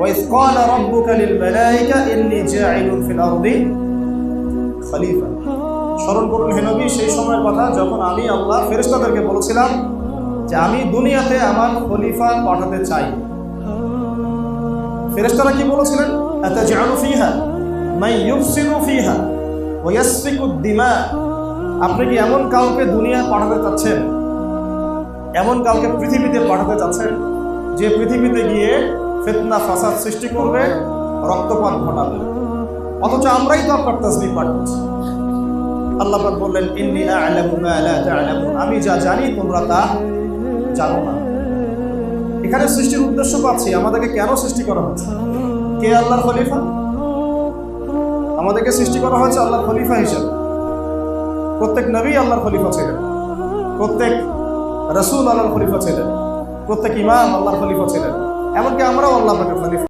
Wise ক্বালা রাব্বুকা লিল Malaika ইন্নী জাইলুন feel আরদি খলিফা। স্মরণ করুন হে নবী সেই সময়ের কথা যখন আমি আল্লাহ ফেরেশতাদেরকে বলেছিলাম যে আমি দুনিয়াতে আমার খলিফা পাঠাতে চাই। ফেরেশতারা কি বলেছিলেন? আতাজআলু ফিহা মান ইউফসিদু ফিহা ওয়া ইয়াসফিকুদ দিমা। আপনি কি এমন কাউকে দুনিয়ায় পাঠাতে চাচ্ছেন, এমন কাউকে পৃথিবীতে পাঠাতে চাচ্ছেন যে পৃথিবীতে গিয়ে ফিতনা ফাসাদ সৃষ্টি করবে, রক্তপাত ঘটাবে? অথচ আমরাই তো আপনার তাসবিহ পাঠ করছি। আল্লাহ পাক বললেন ইন্নী আ'লামু মা লা তা'লামুন, আমি যা জানি তোমরা তা জানো না। এখানে সৃষ্টির উদ্দেশ্য পাচ্ছি, আমাদেরকে কেন সৃষ্টি করা হয়েছে? কে আল্লাহর খলিফা? আমাদেরকে সৃষ্টি করা হয়েছে আল্লাহর খলিফা হিসেবে। প্রত্যেক নবী আল্লাহর খলিফা ছিলেন, প্রত্যেক রাসূল আল্লাহর খলিফা ছিলেন, প্রত্যেক ইমাম আল্লাহর খলিফা ছিলেন, এমনকি আমরাও আল্লাহ পাকের খলিফা।